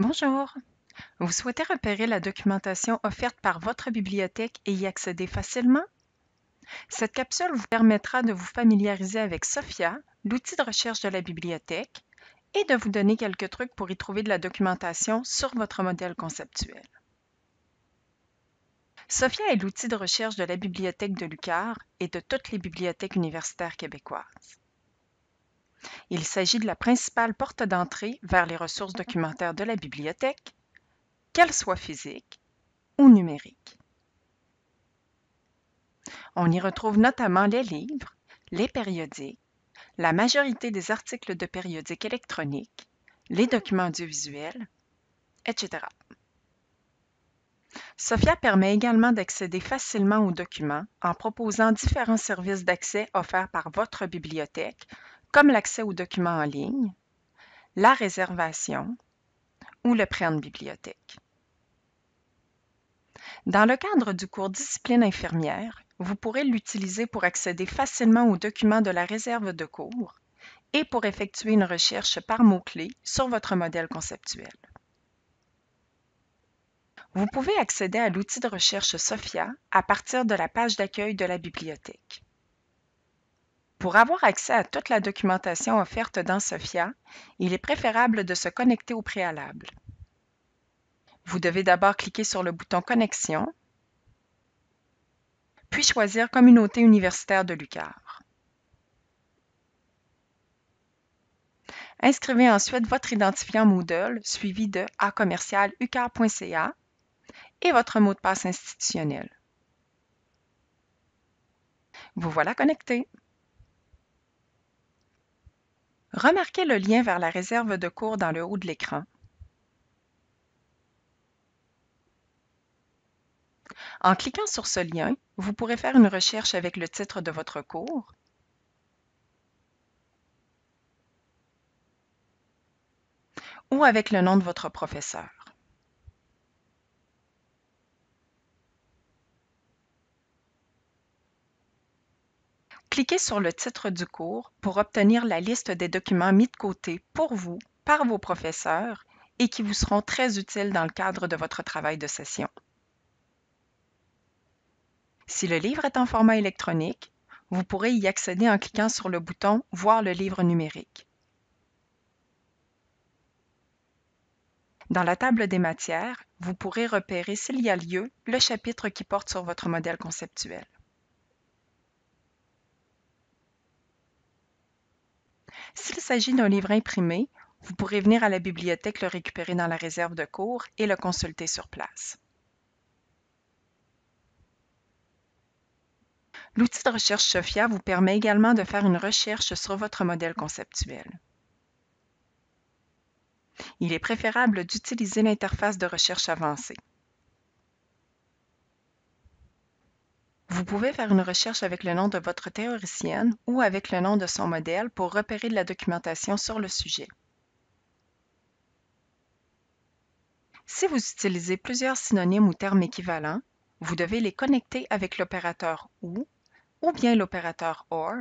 Bonjour. Vous souhaitez repérer la documentation offerte par votre bibliothèque et y accéder facilement? Cette capsule vous permettra de vous familiariser avec Sophia, l'outil de recherche de la bibliothèque, et de vous donner quelques trucs pour y trouver de la documentation sur votre modèle conceptuel. Sophia est l'outil de recherche de la bibliothèque de l'UQAR et de toutes les bibliothèques universitaires québécoises. Il s'agit de la principale porte d'entrée vers les ressources documentaires de la bibliothèque, qu'elles soient physiques ou numériques. On y retrouve notamment les livres, les périodiques, la majorité des articles de périodiques électroniques, les documents audiovisuels, etc. Sophia permet également d'accéder facilement aux documents en proposant différents services d'accès offerts par votre bibliothèque, comme l'accès aux documents en ligne, la réservation ou le prêt en bibliothèque. Dans le cadre du cours Discipline infirmière, vous pourrez l'utiliser pour accéder facilement aux documents de la réserve de cours et pour effectuer une recherche par mots-clés sur votre modèle conceptuel. Vous pouvez accéder à l'outil de recherche Sophia à partir de la page d'accueil de la bibliothèque. Pour avoir accès à toute la documentation offerte dans Sophia, il est préférable de se connecter au préalable. Vous devez d'abord cliquer sur le bouton Connexion, puis choisir Communauté universitaire de l'UQAR. Inscrivez ensuite votre identifiant Moodle suivi de a@uqar.ca et votre mot de passe institutionnel. Vous voilà connecté. Remarquez le lien vers la réserve de cours dans le haut de l'écran. En cliquant sur ce lien, vous pourrez faire une recherche avec le titre de votre cours, ou avec le nom de votre professeur. Cliquez sur le titre du cours pour obtenir la liste des documents mis de côté pour vous par vos professeurs et qui vous seront très utiles dans le cadre de votre travail de session. Si le livre est en format électronique, vous pourrez y accéder en cliquant sur le bouton « Voir le livre numérique ». Dans la table des matières, vous pourrez repérer s'il y a lieu le chapitre qui porte sur votre modèle conceptuel. S'il s'agit d'un livre imprimé, vous pourrez venir à la bibliothèque le récupérer dans la réserve de cours et le consulter sur place. L'outil de recherche Sophia vous permet également de faire une recherche sur votre modèle conceptuel. Il est préférable d'utiliser l'interface de recherche avancée. Vous pouvez faire une recherche avec le nom de votre théoricienne ou avec le nom de son modèle pour repérer de la documentation sur le sujet. Si vous utilisez plusieurs synonymes ou termes équivalents, vous devez les connecter avec l'opérateur ou bien l'opérateur OR,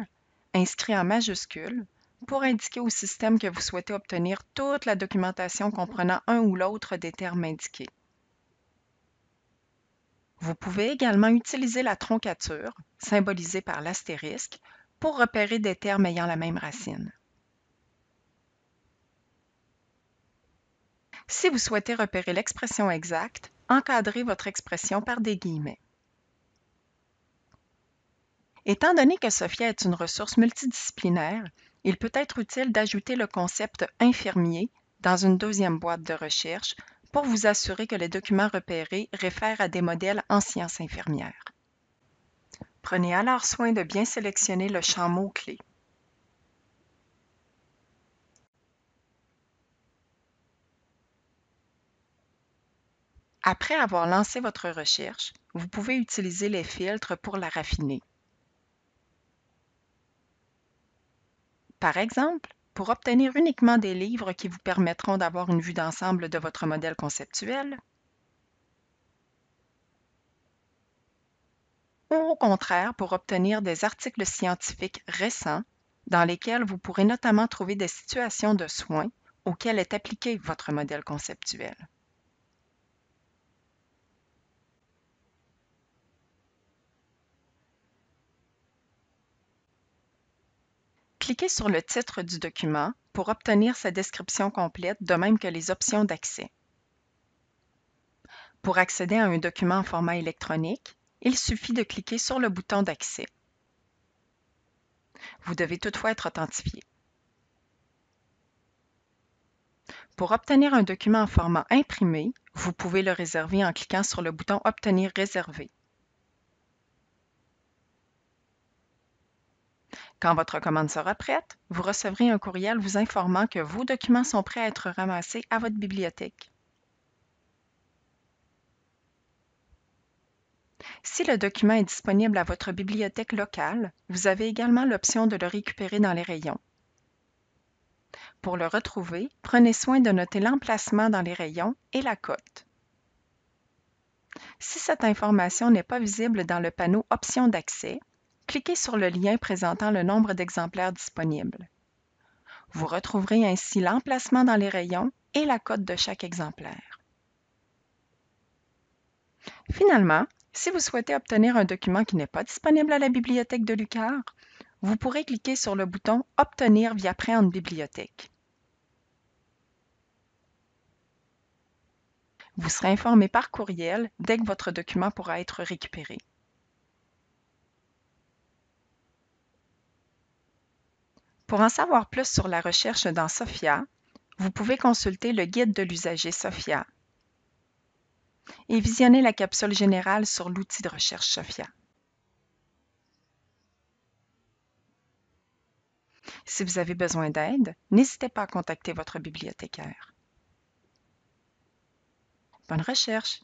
inscrit en majuscule, pour indiquer au système que vous souhaitez obtenir toute la documentation comprenant un ou l'autre des termes indiqués. Vous pouvez également utiliser la troncature, symbolisée par l'astérisque, pour repérer des termes ayant la même racine. Si vous souhaitez repérer l'expression exacte, encadrez votre expression par des guillemets. Étant donné que Sophia est une ressource multidisciplinaire, il peut être utile d'ajouter le concept « infirmier » dans une deuxième boîte de recherche pour vous assurer que les documents repérés réfèrent à des modèles en sciences infirmières. Prenez alors soin de bien sélectionner le champ mots-clés. Après avoir lancé votre recherche, vous pouvez utiliser les filtres pour la raffiner. Par exemple, pour obtenir uniquement des livres qui vous permettront d'avoir une vue d'ensemble de votre modèle conceptuel, ou au contraire pour obtenir des articles scientifiques récents dans lesquels vous pourrez notamment trouver des situations de soins auquel est appliqué votre modèle conceptuel. Cliquez sur le titre du document pour obtenir sa description complète, de même que les options d'accès. Pour accéder à un document en format électronique, il suffit de cliquer sur le bouton d'accès. Vous devez toutefois être authentifié. Pour obtenir un document en format imprimé, vous pouvez le réserver en cliquant sur le bouton « Obtenir réservé ». Quand votre commande sera prête, vous recevrez un courriel vous informant que vos documents sont prêts à être ramassés à votre bibliothèque. Si le document est disponible à votre bibliothèque locale, vous avez également l'option de le récupérer dans les rayons. Pour le retrouver, prenez soin de noter l'emplacement dans les rayons et la cote. Si cette information n'est pas visible dans le panneau Options d'accès, cliquez sur le lien présentant le nombre d'exemplaires disponibles. Vous retrouverez ainsi l'emplacement dans les rayons et la cote de chaque exemplaire. Finalement, si vous souhaitez obtenir un document qui n'est pas disponible à la bibliothèque de l'UQAR, vous pourrez cliquer sur le bouton « Obtenir via Préhende bibliothèque ». Vous serez informé par courriel dès que votre document pourra être récupéré. Pour en savoir plus sur la recherche dans SOPHIA, vous pouvez consulter le guide de l'usager SOPHIA et visionner la capsule générale sur l'outil de recherche SOPHIA. Si vous avez besoin d'aide, n'hésitez pas à contacter votre bibliothécaire. Bonne recherche!